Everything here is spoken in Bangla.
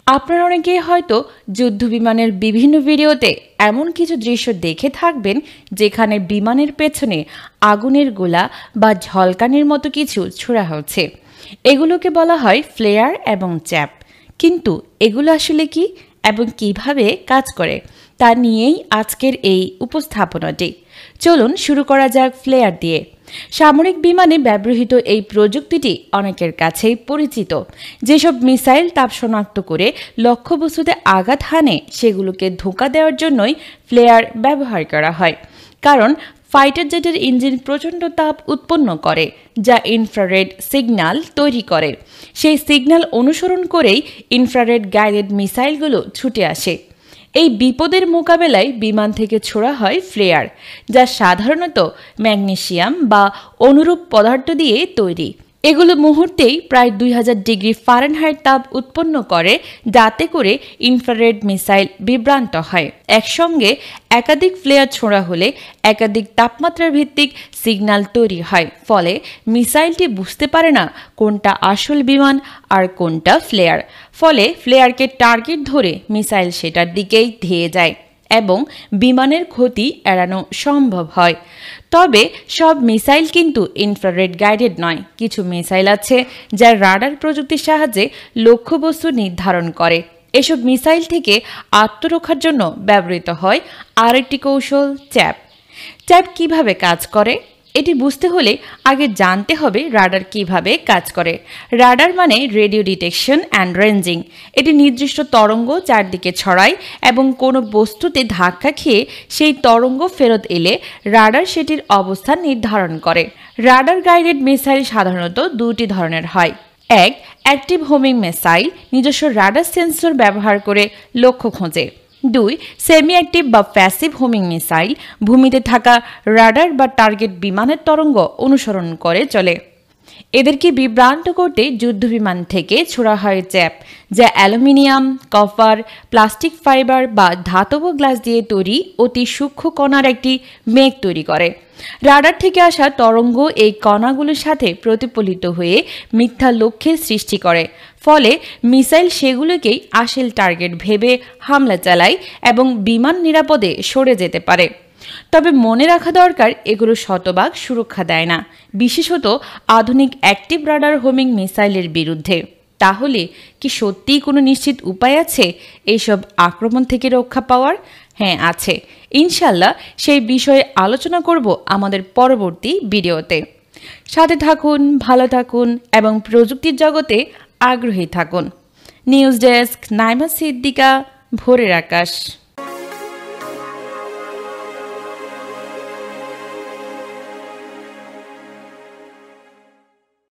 আপনারা অনেকেই হয়তো যুদ্ধবিমানের বিভিন্ন ভিডিওতে এমন কিছু দৃশ্য দেখে থাকবেন যেখানে বিমানের পেছনে আগুনের গোলা বা ঝলকানির মতো কিছু ছোড়া হচ্ছে। এগুলোকে বলা হয় ফ্লেয়ার এবং চ্যাপ। কিন্তু এগুলো আসলে কি এবং কিভাবে কাজ করে তা নিয়েই আজকের এই উপস্থাপনাটি। চলুন শুরু করা যাক ফ্লেয়ার দিয়ে। সামরিক বিমানে ব্যবহৃত এই প্রযুক্তিটি অনেকের কাছেই পরিচিত। যেসব মিসাইল তাপ শনাক্ত করে লক্ষ্যবস্তুতে আঘাত হানে সেগুলোকে ধোঁকা দেওয়ার জন্যই ফ্লেয়ার ব্যবহার করা হয়। কারণ ফাইটার জেটের ইঞ্জিন প্রচণ্ড তাপ উৎপন্ন করে, যা ইনফ্রারেড সিগন্যাল তৈরি করে। সেই সিগন্যাল অনুসরণ করেই ইনফ্রারেড গাইডেড মিসাইলগুলো ছুটে আসে। এই বিপদের মোকাবেলায় বিমান থেকে ছোড়া হয় ফ্লেয়ার, যা সাধারণত ম্যাগনেসিয়াম বা অনুরূপ পদার্থ দিয়ে তৈরি। এগুলো মুহূর্তেই প্রায় 2000 ডিগ্রি ফারেনহাইট তাপ উৎপন্ন করে, যাতে করে ইনফ্রারেড মিসাইল বিভ্রান্ত হয়। একসঙ্গে একাধিক ফ্লেয়ার ছোড়া হলে একাধিক তাপমাত্রার ভিত্তিক সিগন্যাল তৈরি হয়। ফলে মিসাইলটি বুঝতে পারে না কোনটা আসল বিমান আর কোনটা ফ্লেয়ার। ফলে ফ্লেয়ারকে টার্গেট ধরে মিসাইল সেটার দিকেই ধেয়ে যায় এবং বিমানের ক্ষতি এড়ানো সম্ভব হয়। তবে সব মিসাইল কিন্তু ইনফ্রারেড গাইডেড নয়। কিছু মিসাইল আছে যা রাডার প্রযুক্তির সাহায্যে লক্ষ্যবস্তু নির্ধারণ করে। এসব মিসাইল থেকে আত্মরক্ষার জন্য ব্যবহৃত হয় আরেকটি কৌশল, চ্যাপ। চ্যাপ কিভাবে কাজ করে এটি বুঝতে হলে আগে জানতে হবে রাডার কিভাবে কাজ করে। রাডার মানে রেডিও ডিটেকশন অ্যান্ড রেঞ্জিং। এটি নির্দিষ্ট তরঙ্গ চারদিকে ছড়ায় এবং কোনো বস্তুতে ধাক্কা খেয়ে সেই তরঙ্গ ফেরত এলে রাডার সেটির অবস্থান নির্ধারণ করে। রাডার গাইডেড মিসাইল সাধারণত দুটি ধরনের হয়। এক, অ্যাক্টিভ হোমিং মিসাইল নিজস্ব রাডার সেন্সর ব্যবহার করে লক্ষ্য খোঁজে। 2, সেমি অ্যাক্টিভ বা প্যাসিভ হোমিং মিসাইল ভূমিতে থাকা রাডার বা টার্গেট বিমানের তরঙ্গ অনুসরণ করে চলে। এদেরকে বিভ্রান্ত করতে যুদ্ধবিমান থেকে ছোড়া হয় চ্যাপ, যা অ্যালুমিনিয়াম, কপার, প্লাস্টিক ফাইবার বা ধাতব গ্লাস দিয়ে তৈরি অতি সূক্ষ্ম কণার একটি মেঘ তৈরি করে। রাডার থেকে আসা তরঙ্গ এই কণাগুলোর সাথে প্রতিফলিত হয়ে মিথ্যা লক্ষ্যের সৃষ্টি করে। ফলে মিসাইল সেগুলোকেই আসল টার্গেট ভেবে হামলা চালায় এবং বিমান নিরাপদে সরে যেতে পারে। তবে মনে রাখা দরকার, এগুলো শতভাগ সুরক্ষা দেয় না, বিশেষত আধুনিক অ্যাক্টিভ রাডার হোমিং মিসাইলের বিরুদ্ধে। তাহলে কি সত্যিই কোনো নিশ্চিত উপায় আছে এইসব আক্রমণ থেকে রক্ষা পাওয়ার? হ্যাঁ, আছে। ইনশাল্লাহ সেই বিষয়ে আলোচনা করব আমাদের পরবর্তী ভিডিওতে। সাথে থাকুন, ভালো থাকুন এবং প্রযুক্তির জগতে আগ্রহী থাকুন। নিউজ ডেস্ক, নাইমা সিদ্দিকা, ভোরের আকাশ।